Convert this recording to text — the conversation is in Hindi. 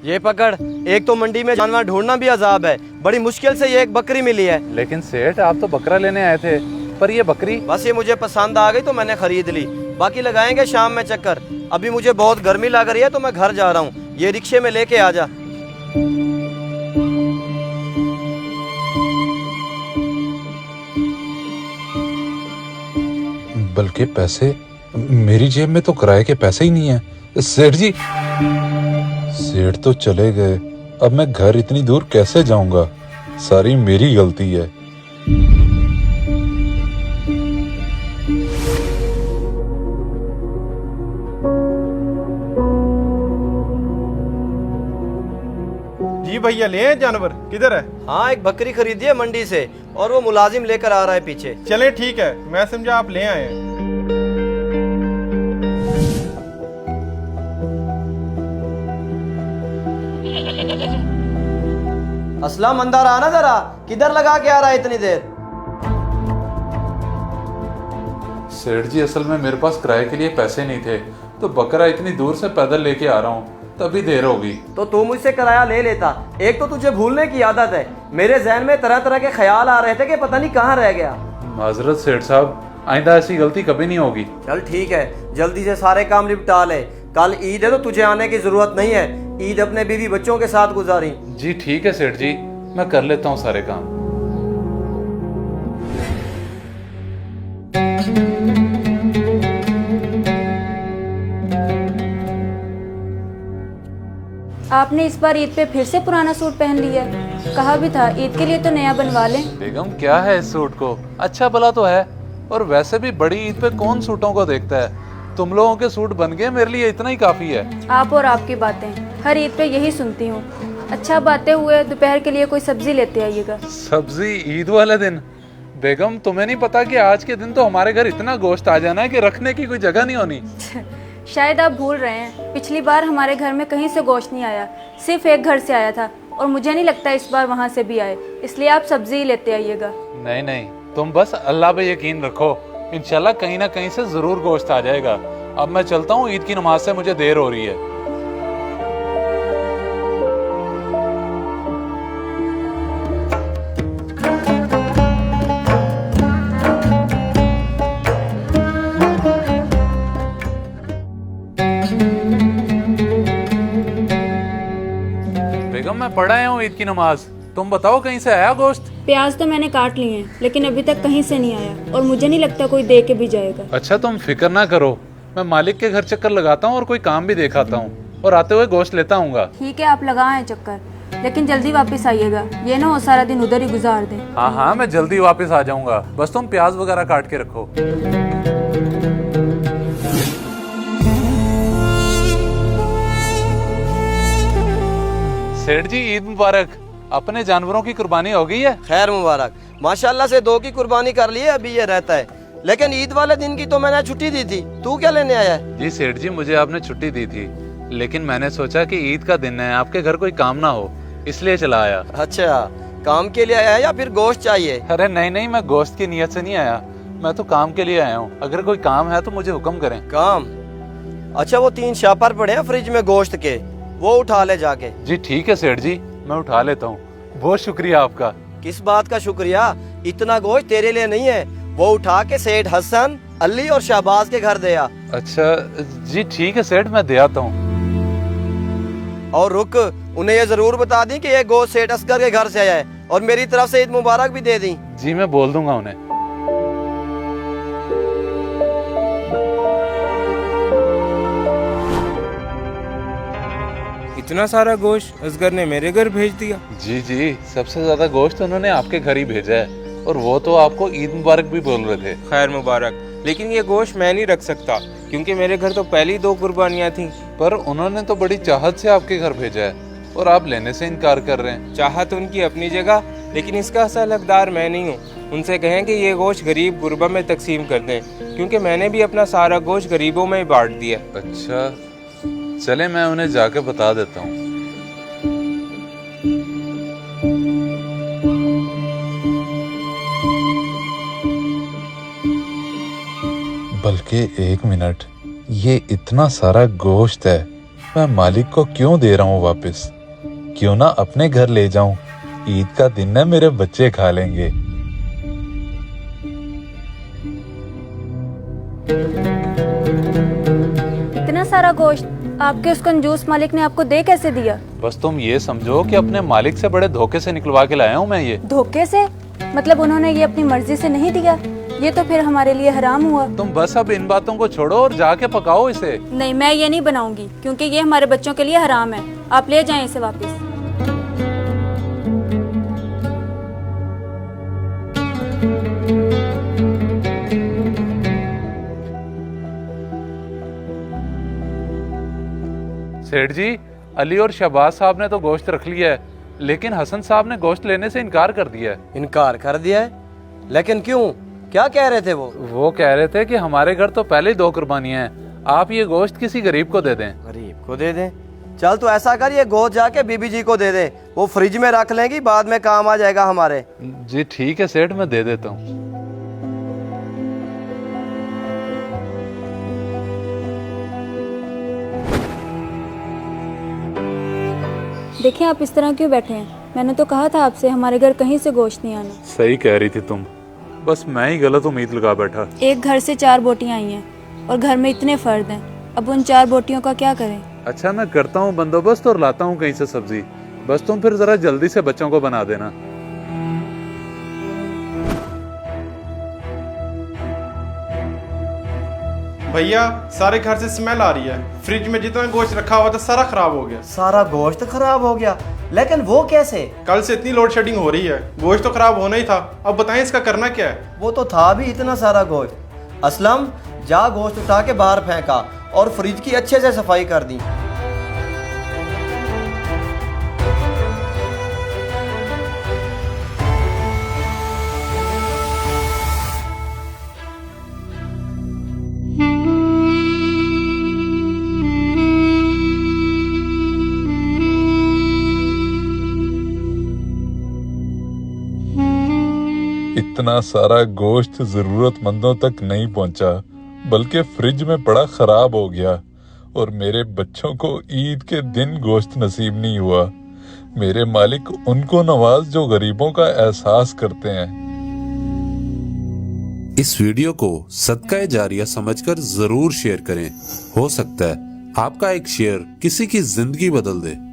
ये पकड़। एक तो मंडी में जानवर ढूंढना भी अजाब है, बड़ी मुश्किल से ये एक बकरी मिली है। लेकिन सेठ आप तो बकरा लेने आए थे, पर ये बकरी? बस ये मुझे पसंद आ गई तो मैंने खरीद ली। बाकी लगाएंगे शाम में चक्कर। अभी मुझे बहुत गर्मी लग रही है तो मैं घर जा रहा हूँ। ये रिक्शे में लेके आ जा। बल्कि पैसे मेरी जेब में तो किराए के पैसे ही नहीं है। सेठ जी, सेठ तो चले गए, अब मैं घर इतनी दूर कैसे जाऊंगा? सारी मेरी गलती है। जी भैया, ले आए जानवर? किधर है? हाँ, एक बकरी खरीदी है मंडी से और वो मुलाजिम लेकर आ रहा है पीछे। चले ठीक है, मैं समझा आप ले आए हैं। असलम, अंदर आना जरा। किधर लगा के आ रहा है इतनी देर? सेठ जी, असल में मेरे पास किराए के लिए पैसे नहीं थे, तो बकरा इतनी दूर से पैदल लेके आ रहा हूँ, तभी देर होगी। तो तू मुझसे किराया ले लेता। एक तो तुझे भूलने की आदत है। मेरे जहन में तरह तरह के ख्याल आ रहे थे कि पता नहीं कहाँ रह गया। माजरत सेठ साहब, आइंदा ऐसी गलती कभी नहीं होगी। चल ठीक है, जल्दी से सारे काम निपटा ले। कल ईद है तो तुझे आने की जरूरत नहीं है। ईद अपने बीवी बच्चों के साथ गुजारी। जी ठीक है सेठ जी, मैं कर लेता हूँ सारे काम। आपने इस बार ईद पे फिर से पुराना सूट पहन लिया। कहा भी था ईद के लिए तो नया बनवा लें। बेगम, क्या है इस सूट को? अच्छा भला तो है, और वैसे भी बड़ी ईद पे कौन सूटों को देखता है? तुम लोगों के सूट बन गए, मेरे लिए इतना ही काफी है। आप और आपकी बातें, हर ईद पे यही सुनती हूँ। अच्छा, बातें हुए, दोपहर के लिए कोई सब्जी लेते आइएगा। सब्जी ईद वाले दिन? बेगम, तुम्हें नहीं पता कि आज के दिन तो हमारे घर इतना गोश्त आ जाना है कि रखने की कोई जगह नहीं होनी। शायद आप भूल रहे हैं, पिछली बार हमारे घर में कहीं से गोश्त नहीं आया, सिर्फ एक घर से आया था, और मुझे नहीं लगता इस बार वहाँ से भी आए, इसलिए आप सब्जी ही लेते आइएगा। नहीं नहीं, तुम बस अल्लाह पे यकीन रखो, इंशाल्लाह कहीं ना कहीं से जरूर गोश्त आ जाएगा। अब मैं चलता हूँ, ईद की नमाज से मुझे देर हो रही है। बेगम, मैं पढ़ आया हूँ ईद की नमाज, तुम बताओ कहीं से आया गोश्त? प्याज तो मैंने काट लिए हैं, लेकिन अभी तक कहीं से नहीं आया, और मुझे नहीं लगता कोई दे के भी जाएगा। अच्छा, तुम फिक्र ना करो, मैं मालिक के घर चक्कर लगाता हूँ और कोई काम भी दिखाता हूँ, और आते हुए गोश्त लेता आऊंगा। ठीक है, आप लगाएं चक्कर, लेकिन जल्दी वापस आइएगा, ये ना हो सारा दिन उधर ही गुजार दें। हाँ हाँ, मैं जल्दी वापस आ जाऊंगा, बस तुम प्याज वगैरह काट के रखो। सेठ जी, ईद मुबारक। अपने जानवरों की कुर्बानी हो गई है? खैर मुबारक। माशाल्लाह से 2 की कुर्बानी कर ली है, अभी ये रहता है। लेकिन ईद वाले दिन की तो मैंने छुट्टी दी थी। तू क्या लेने आया है? जी सेठ जी, मुझे आपने छुट्टी दी थी, लेकिन मैंने सोचा कि ईद का दिन है, आपके घर कोई काम ना हो, इसलिए चला आया। अच्छा, काम के लिए आया है या फिर गोश्त चाहिए? अरे नहीं नहीं, मैं गोश्त की नियत से नहीं आया, मैं तो काम के लिए आया हूँ। अगर कोई काम है तो मुझे हुक्म करें। काम? अच्छा, वो 3 शापर पड़े हैं फ्रिज में गोश्त के, वो उठा ले जाके। जी ठीक है सेठ जी, मैं उठा लेता हूँ, बहुत शुक्रिया आपका। किस बात का शुक्रिया? इतना गोश्त तेरे लिए नहीं है, वो उठा के सेठ हसन, अली और शहबाज के घर दे आ। अच्छा जी ठीक है सेठ, मैं दे आता हूँ। और रुक, उन्हें ये जरूर बता दी कि ये गोश्त सेठ असगर के घर से आया है, और मेरी तरफ से ईद मुबारक भी दे दी। जी मैं बोल दूंगा उन्हें। इतना सारा गोश्त असगर ने मेरे घर भेज दिया? जी जी, सबसे ज्यादा गोश्त उन्होंने आपके घर ही भेजा है, और वो तो आपको ईद मुबारक भी बोल रहे थे। खैर मुबारक, लेकिन ये गोश्त मैं नहीं रख सकता, क्योंकि मेरे घर तो पहली 2 कुर्बानियाँ थी। पर उन्होंने तो बड़ी चाहत से आपके घर भेजा है, और आप लेने से इनकार कर रहे हैं। चाहत उनकी अपनी जगह, लेकिन इसका असल हकदार मैं नहीं हूँ। उनसे कहें कि ये गोश्त गरीब गुरबा में तकसीम कर दें, क्योंकि मैंने भी अपना सारा गोश्त गरीबों में ही बांट दिया। अच्छा चले, मैं उन्हें जाके बता देता हूँ। बल्कि 1 मिनट, ये इतना सारा गोश्त है, मैं मालिक को क्यों दे रहा हूँ वापस? क्यों ना अपने घर ले जाऊं। ईद का दिन है, मेरे बच्चे खा लेंगे। इतना सारा गोश्त आपके उस कंजूस मालिक ने आपको दे कैसे दिया? बस तुम ये समझो कि अपने मालिक से बड़े धोखे से निकलवा के लाया हूँ मैं ये। धोखे से? मतलब उन्होंने ये अपनी मर्जी से नहीं दिया? ये तो फिर हमारे लिए हराम हुआ। तुम बस अब इन बातों को छोड़ो और जाके पकाओ इसे। नहीं, मैं ये नहीं बनाऊंगी क्योंकि ये हमारे बच्चों के लिए हराम है। आप ले जाएं इसे वापस। सेठ जी, अली और शहबाज साहब ने तो गोश्त रख लिया है, लेकिन हसन साहब ने गोश्त लेने से इनकार कर दिया है। इनकार कर दिया है? लेकिन क्यों? क्या कह रहे थे वो कह रहे थे कि हमारे घर तो पहले ही 2 कुर्बानियां हैं, आप ये गोश्त किसी गरीब को दे दें। गरीब को दे दें? चल तो ऐसा कर, ये गोश्त जाके बीबी जी को दे दे, वो फ्रिज में रख लेंगी, बाद में काम आ जाएगा हमारे। जी ठीक है सेठ, मैं दे देता हूँ। देखिए आप इस तरह क्यों बैठे हैं? मैंने तो कहा था आपसे हमारे घर कहीं से गोश्त नहीं आना। सही कह रही थी तुम, बस मैं ही गलत उम्मीद लगा बैठा। एक घर से 4 बोटियां आई हैं और घर में इतने फर्द हैं, अब उन 4 बोटियों का क्या करें? अच्छा मैं करता हूँ बंदोबस्त और लाता हूँ कहीं से सब्जी, बस तुम फिर जरा जल्दी से बच्चों को बना देना। भैया सारे घर से स्मेल आ रही है, फ्रिज में जितना गोश्त रखा हुआ था सारा खराब हो गया। सारा गोश्त खराब हो गया? लेकिन वो कैसे? कल से इतनी लोड शेडिंग हो रही है, गोश्त तो खराब होना ही था। अब बताएं इसका करना क्या है? वो तो था भी इतना सारा गोश्त। असलम, जा गोश्त उठा के बाहर फेंका और फ्रिज की अच्छे से सफाई कर दी। इतना सारा गोश्त जरूरतमंदों तक नहीं पहुंचा, बल्कि फ्रिज में पड़ा खराब हो गया, और मेरे बच्चों को ईद के दिन गोश्त नसीब नहीं हुआ। मेरे मालिक उनको नवाज जो गरीबों का एहसास करते हैं। इस वीडियो को सदका जारिया समझकर जरूर शेयर करें। हो सकता है आपका एक शेयर किसी की जिंदगी बदल दे।